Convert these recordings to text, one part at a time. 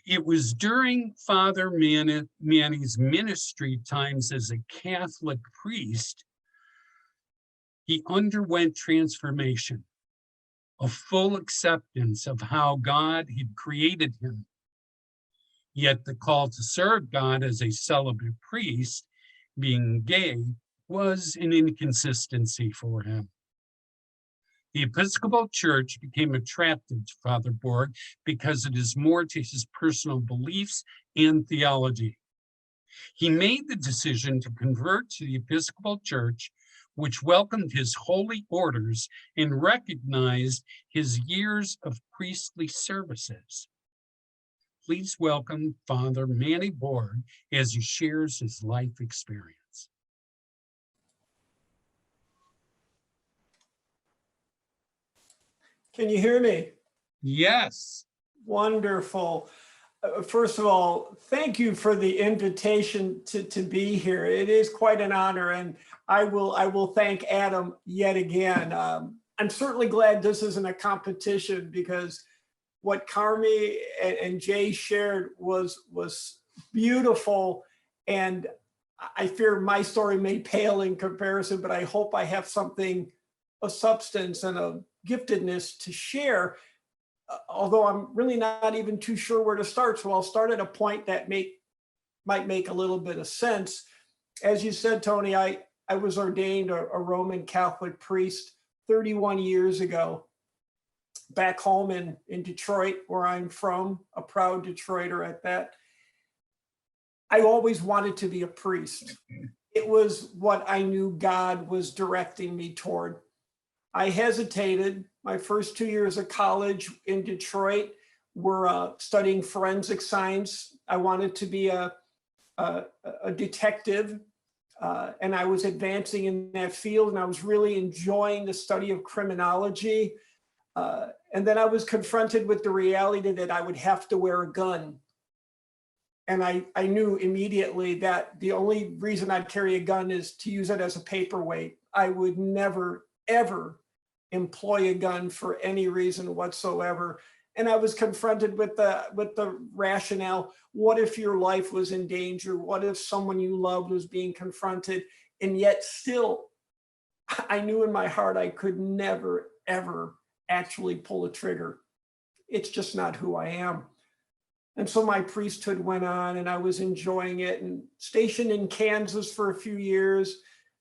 It was during Manny's ministry times as a Catholic priest, he underwent transformation, a full acceptance of how God had created him. Yet the call to serve God as a celibate priest, being gay, was an inconsistency for him. The Episcopal Church became attractive to Father Borg because it is more to his personal beliefs and theology. He made the decision to convert to the Episcopal Church, which welcomed his holy orders and recognized his years of priestly services. Please welcome Father Manny Borg as he shares his life experience. Can you hear me? Yes. Wonderful. First of all, thank you for the invitation to be here. It is quite an honor, and I will thank Adam yet again. I'm certainly glad this isn't a competition, because what Carmi and Jay shared was beautiful, and I fear my story may pale in comparison, but I hope I have something of substance and a giftedness to share, although I'm really not even too sure where to start. So I'll start at a point that might make a little bit of sense. As you said, Tony, I was ordained a Roman Catholic priest 31 years ago, back home in Detroit, where I'm from, a proud Detroiter at that. I always wanted to be a priest. It was what I knew God was directing me toward. I hesitated. My first 2 years of college in Detroit were studying forensic science. I wanted to be a detective, and I was advancing in that field, and I was really enjoying the study of criminology. And then I was confronted with the reality that I would have to wear a gun. And I knew immediately that the only reason I'd carry a gun is to use it as a paperweight. I would never, ever employ a gun for any reason whatsoever. And I was confronted with the rationale: what if your life was in danger? What if someone you loved was being confronted? And yet still, I knew in my heart I could never, ever actually pull a trigger. It's just not who I am. And so my priesthood went on, and I was enjoying it, and stationed in Kansas for a few years.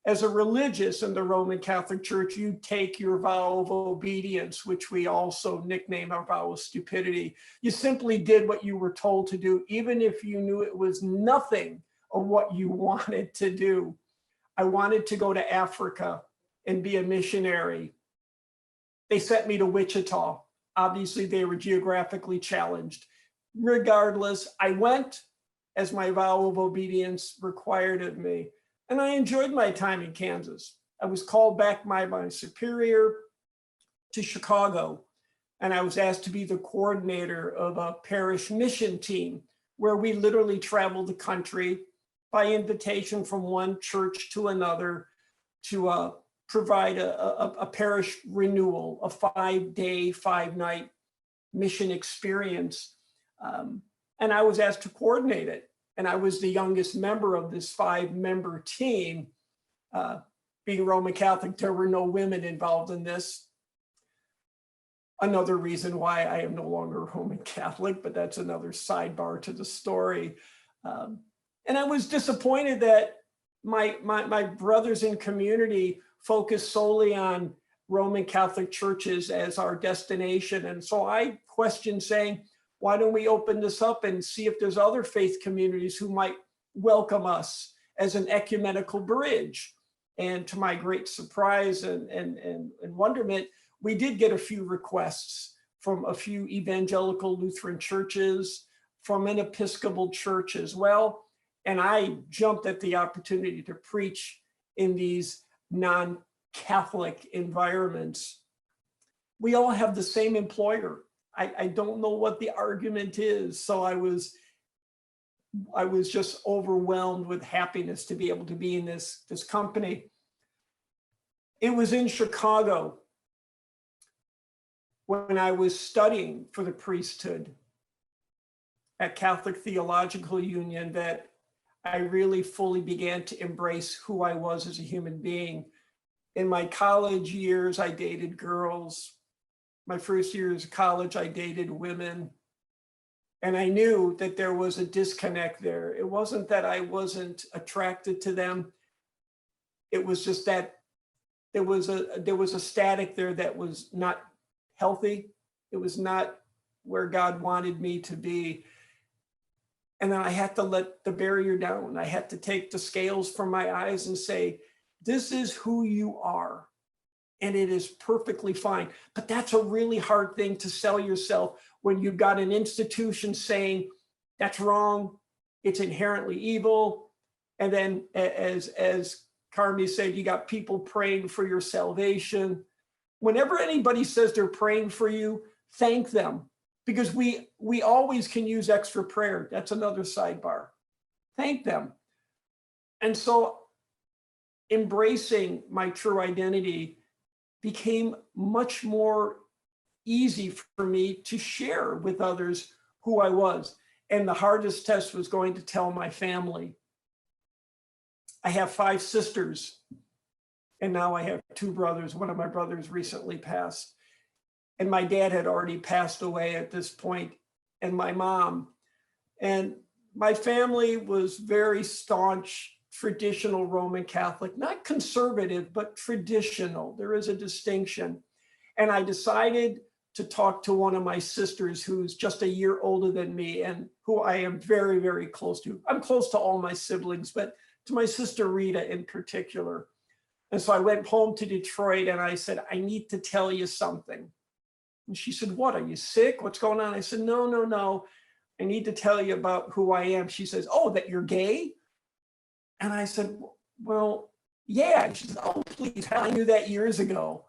As a religious in the Roman Catholic Church, you take your vow of obedience, which we also nickname our vow of stupidity. You simply did what you were told to do, even if you knew it was nothing of what you wanted to do. I wanted to go to Africa and be a missionary. They sent me to Wichita. Obviously, they were geographically challenged. Regardless, I went as my vow of obedience required of me. And I enjoyed my time in Kansas. I was called back by my superior to Chicago, and I was asked to be the coordinator of a parish mission team, where we literally traveled the country by invitation from one church to another to provide a parish renewal, a 5-day, 5-night mission experience. And I was asked to coordinate it. And I was the youngest member of this 5-member team. Being Roman Catholic, there were no women involved in this. Another reason why I am no longer Roman Catholic, but that's another sidebar to the story. And I was disappointed that my brothers in community focused solely on Roman Catholic churches as our destination. And so I questioned, saying, why don't we open this up and see if there's other faith communities who might welcome us as an ecumenical bridge? And to my great surprise and wonderment, we did get a few requests from a few evangelical Lutheran churches, from an Episcopal church as well. And I jumped at the opportunity to preach in these non-Catholic environments. We all have the same employer. I don't know what the argument is. So I was just overwhelmed with happiness to be able to be in this company. It was in Chicago when I was studying for the priesthood. at Catholic Theological Union that I really fully began to embrace who I was as a human being. In my college years, I dated girls. My first years of college, I dated women. And I knew that there was a disconnect there. It wasn't that I wasn't attracted to them. It was just that there was a static there that was not healthy. It was not where God wanted me to be. And then I had to let the barrier down. I had to take the scales from my eyes and say, this is who you are. And it is perfectly fine. But that's a really hard thing to sell yourself when you've got an institution saying that's wrong, it's inherently evil. And then as Carmi said, you got people praying for your salvation. Whenever anybody says they're praying for you, thank them, because we always can use extra prayer. That's another sidebar. Thank them. And so embracing my true identity became much more easy for me to share with others who I was. And the hardest test was going to tell my family. I have 5 sisters, and now I have 2 brothers. One of my brothers recently passed, and my dad had already passed away at this point, and my mom. And my family was very staunch, traditional Roman Catholic, not conservative, but traditional. There is a distinction. And I decided to talk to one of my sisters who's just a year older than me and who I am very, very close to. I'm close to all my siblings, but to my sister Rita in particular. And so I went home to Detroit and I said, I need to tell you something. And she said, what, are you sick? What's going on? I said, no. I need to tell you about who I am. She says, oh, that you're gay? And I said, well, yeah. And she said, oh, please, I knew that years ago.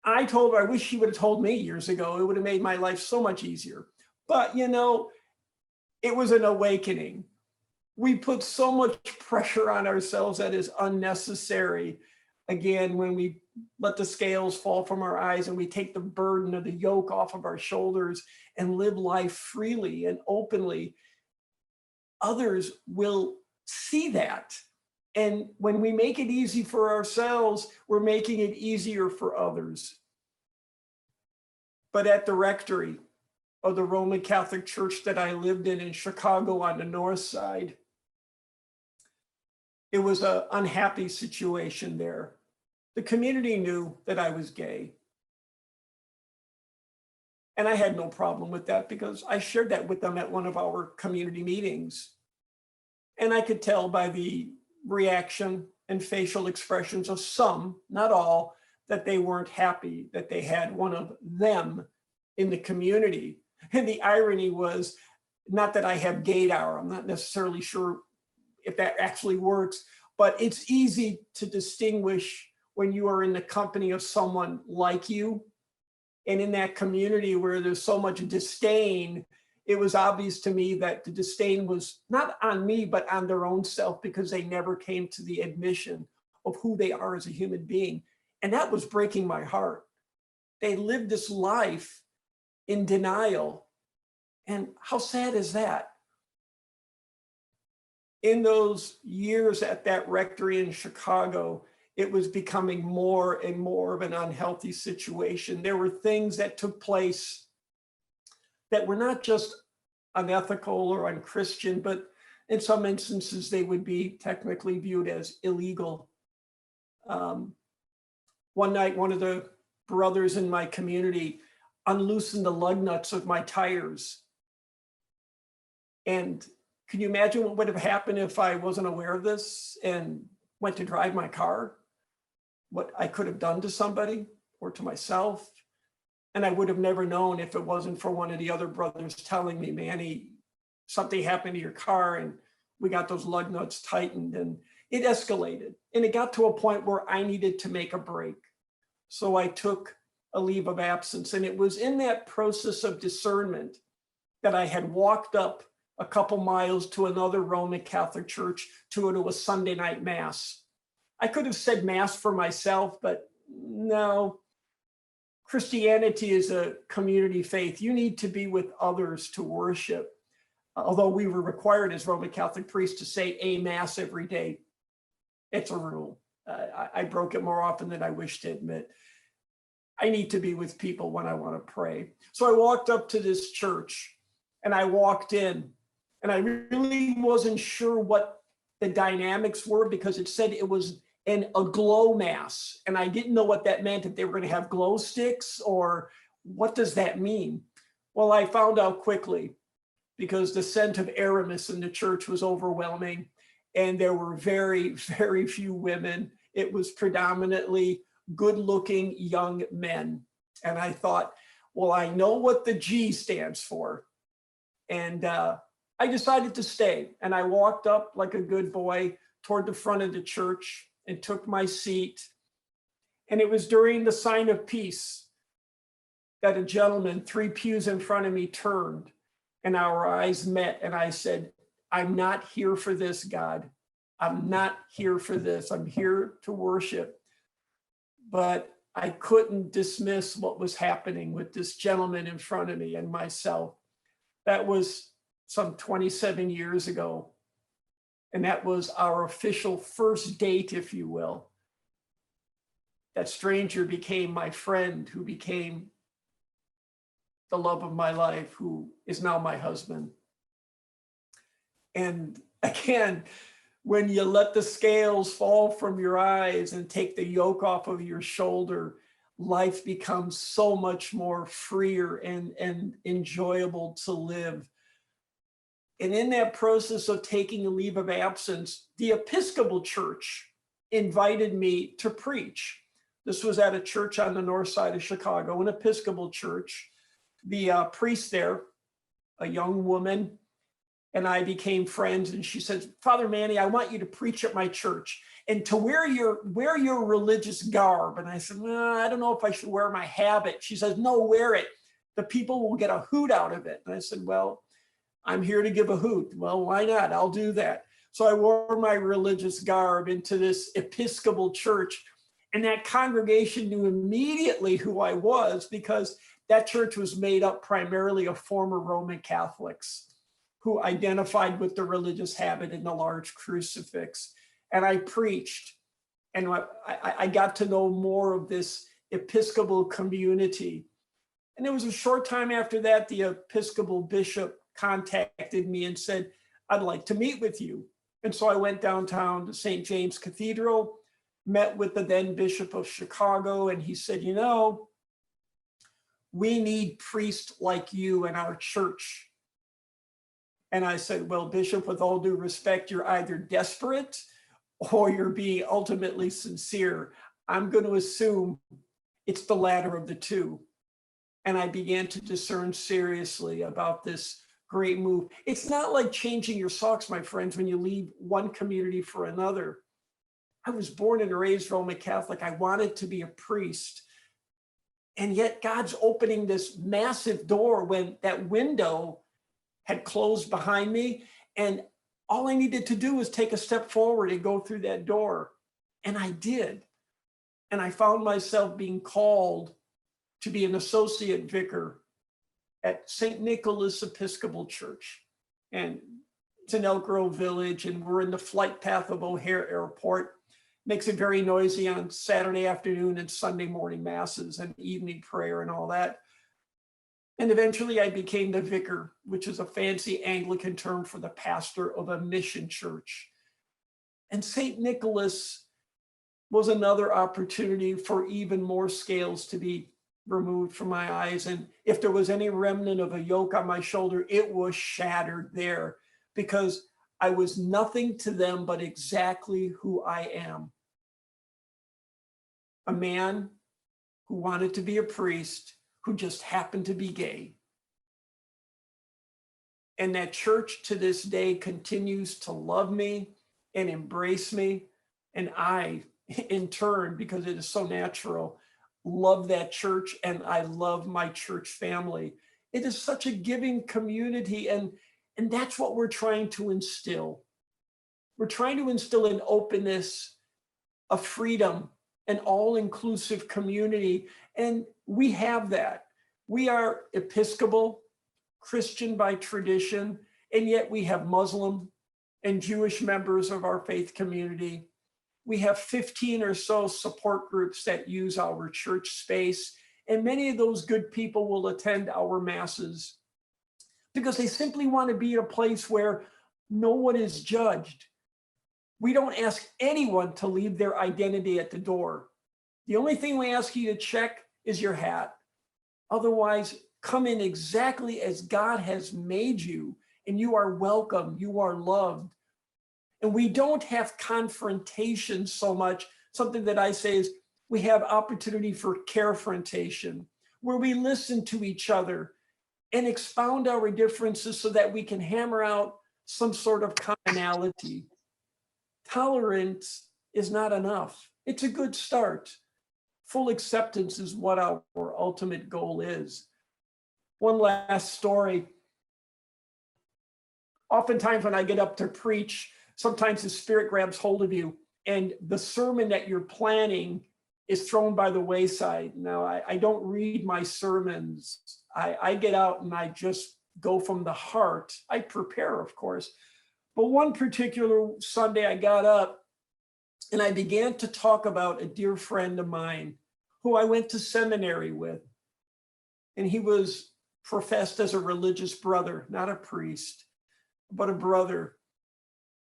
I told her, I wish she would have told me years ago. It would have made my life so much easier. But, it was an awakening. We put so much pressure on ourselves that is unnecessary. Again, when we let the scales fall from our eyes and we take the burden of the yoke off of our shoulders and live life freely and openly, others will see that. And when we make it easy for ourselves, we're making it easier for others. But at the rectory of the Roman Catholic Church that I lived in Chicago on the north side, it was an unhappy situation there. The community knew that I was gay. And I had no problem with that because I shared that with them at one of our community meetings. And I could tell by the reaction and facial expressions of some, not all, that they weren't happy that they had one of them in the community. And the irony was, not that I have gaydar, I'm not necessarily sure if that actually works, but it's easy to distinguish when you are in the company of someone like you. And in that community where there's so much disdain, it was obvious to me that the disdain was not on me, but on their own self, because they never came to the admission of who they are as a human being. And that was breaking my heart. They lived this life in denial. And how sad is that? In those years at that rectory in Chicago, it was becoming more and more of an unhealthy situation. There were things that took place that were not just unethical or unchristian, but in some instances, they would be technically viewed as illegal. One night, one of the brothers in my community unloosened the lug nuts of my tires. And can you imagine what would have happened if I wasn't aware of this and went to drive my car? What I could have done to somebody or to myself? And I would have never known if it wasn't for one of the other brothers telling me, Manny, something happened to your car and we got those lug nuts tightened, and it escalated. And it got to a point where I needed to make a break. So I took a leave of absence. And it was in that process of discernment that I had walked up a couple miles to another Roman Catholic church to go to a Sunday night mass. I could have said mass for myself, but no. Christianity is a community faith. You need to be with others to worship. although we were required as Roman Catholic priests to say a mass every day. It's a rule. I broke it more often than I wish to admit. I need to be with people when I want to pray. So I walked up to this church and I walked in, and I really wasn't sure what the dynamics were because it said it was a glow mass. And I didn't know what that meant, if they were going to have glow sticks or what does that mean? Well, I found out quickly because the scent of Aramis in the church was overwhelming. And there were very, very few women. It was predominantly good-looking young men. And I thought, well, I know what the G stands for. And I decided to stay. And I walked up like a good boy toward the front of the church and took my seat. And it was during the sign of peace that a gentleman 3 pews in front of me turned and our eyes met. And I said, I'm not here for this, God. I'm not here for this. I'm here to worship. But I couldn't dismiss what was happening with this gentleman in front of me and myself. That was some 27 years ago. And that was our official first date, if you will. That stranger became my friend, who became the love of my life, who is now my husband. And again, when you let the scales fall from your eyes and take the yoke off of your shoulder, life becomes so much more freer and enjoyable to live. And in that process of taking a leave of absence, the Episcopal Church invited me to preach. This was at a church on the north side of Chicago, an Episcopal church. The priest there, a young woman, and I became friends. And she said, Father Manny, I want you to preach at my church and to wear your religious garb. And I said, well, I don't know if I should wear my habit. She says, no, wear it. The people will get a hoot out of it. And I said, well, I'm here to give a hoot. Well, why not? I'll do that. So I wore my religious garb into this Episcopal church. And that congregation knew immediately who I was because that church was made up primarily of former Roman Catholics who identified with the religious habit and the large crucifix. And I preached, and I got to know more of this Episcopal community. And it was a short time after that, the Episcopal bishop contacted me and said, I'd like to meet with you. And so I went downtown to St. James Cathedral, met with the then Bishop of Chicago, and he said, you know, we need priests like you in our church. And I said, well, Bishop, with all due respect, you're either desperate or you're being ultimately sincere. I'm going to assume it's the latter of the two. And I began to discern seriously about this great move. It's not like changing your socks, my friends, when you leave one community for another. I was born and raised Roman Catholic. I wanted to be a priest. And yet God's opening this massive door when that window had closed behind me. And all I needed to do was take a step forward and go through that door. And I did. And I found myself being called to be an associate vicar at St. Nicholas Episcopal Church. And it's in Elk Grove Village, and we're in the flight path of O'Hare Airport. Makes it very noisy on Saturday afternoon and Sunday morning masses and evening prayer and all that. And eventually I became the vicar, which is a fancy Anglican term for the pastor of a mission church. And St. Nicholas was another opportunity for even more scales to be removed from my eyes. And if there was any remnant of a yoke on my shoulder, it was shattered there because I was nothing to them but exactly who I am. A man who wanted to be a priest, who just happened to be gay. And that church to this day continues to love me and embrace me. And I, in turn, because it is so natural, love that church, and I love my church family. It is such a giving community, and that's what we're trying to instill. We're trying to instill an openness, a freedom, an all-inclusive community, and we have that. We are Episcopal, Christian by tradition, And yet we have Muslim and Jewish members of our faith community. We have 15 or so support groups that use our church space. And many of those good people will attend our masses because they simply want to be in a place where no one is judged. We don't ask anyone to leave their identity at the door. The only thing we ask you to check is your hat. Otherwise, come in exactly as God has made you, and you are welcome, you are loved. And we don't have confrontation so much. Something that I say is we have opportunity for carefrontation, where we listen to each other and expound our differences so that we can hammer out some sort of commonality. Tolerance is not enough. It's a good start. Full acceptance is what our ultimate goal is. One last story. Oftentimes when I get up to preach, sometimes the Spirit grabs hold of you and the sermon that you're planning is thrown by the wayside. Now, I don't read my sermons. I get out and I just go from the heart. I prepare, of course. But one particular Sunday I got up and I began to talk about a dear friend of mine who I went to seminary with. And he was professed as a religious brother, not a priest, but a brother.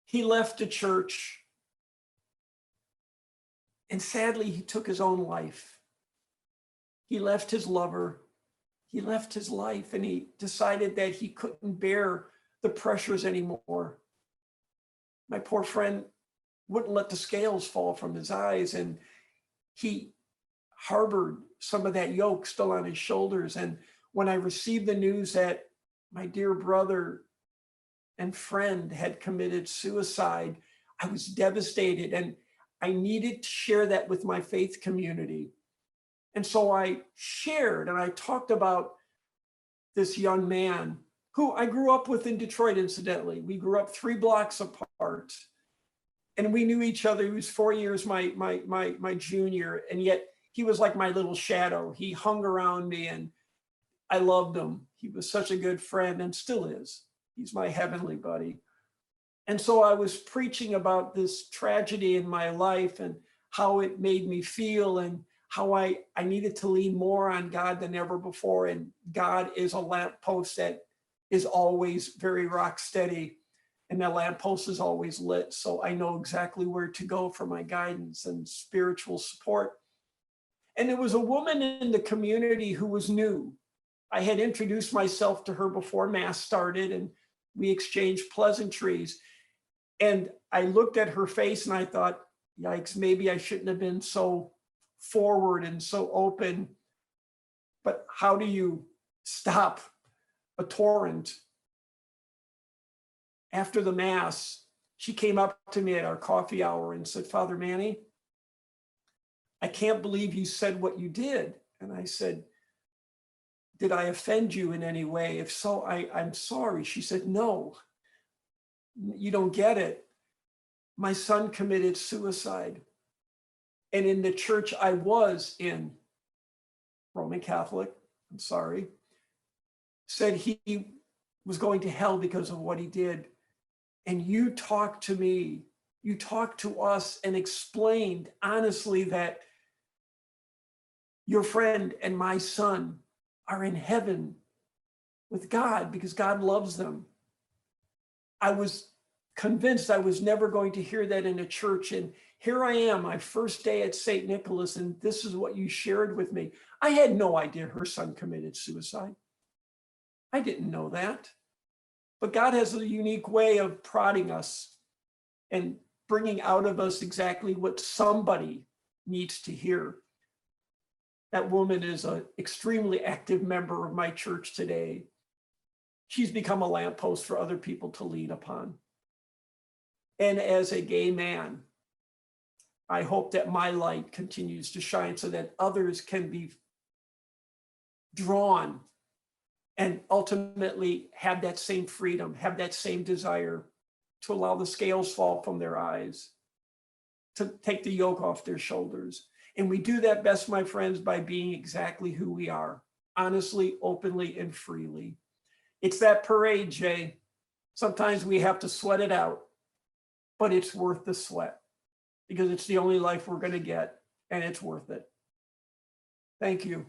He left the church. And sadly, he took his own life. He left his lover. He left his life, and he decided that he couldn't bear the pressures anymore. My poor friend wouldn't let the scales fall from his eyes, and he harbored some of that yoke still on his shoulders. And when I received the news that my dear brother and friend had committed suicide, I was devastated, and I needed to share that with my faith community. And so I shared and I talked about this young man who I grew up with in Detroit, incidentally. We grew up 3 blocks apart. And we knew each other. He was 4 years my junior, and yet he was like my little shadow. He hung around me and I loved him. He was such a good friend and still is. He's my heavenly buddy. And so I was preaching about this tragedy in my life and how it made me feel and how I needed to lean more on God than ever before. And God is a lamppost that is always very rock steady. And that lamppost is always lit. So I know exactly where to go for my guidance and spiritual support. And there was a woman in the community who was new. I had introduced myself to her before Mass started, and we exchanged pleasantries. And I looked at her face and I thought, yikes, maybe I shouldn't have been so forward and so open. But how do you stop a torrent? After the Mass, she came up to me at our coffee hour and said, Father Manny, I can't believe you said what you did. And I said, did I offend you in any way? If so, I'm sorry. She said, no, you don't get it. My son committed suicide. And in the church I was in, Roman Catholic, I'm sorry, said he was going to hell because of what he did. And you talked to me, you talked to us and explained honestly that your friend and my son are in heaven with God because God loves them. I was convinced I was never going to hear that in a church. And here I am, my first day at St. Nicholas, and this is what you shared with me. I had no idea her son committed suicide. I didn't know that. But God has a unique way of prodding us and bringing out of us exactly what somebody needs to hear. That woman is an extremely active member of my church today. She's become a lamppost for other people to lean upon. And as a gay man, I hope that my light continues to shine so that others can be drawn and ultimately have that same freedom, have that same desire to allow the scales fall from their eyes, to take the yoke off their shoulders. And we do that best, my friends, by being exactly who we are, honestly, openly, and freely. It's that parade, Jay. Sometimes we have to sweat it out, but it's worth the sweat because it's the only life we're going to get, and it's worth it. Thank you.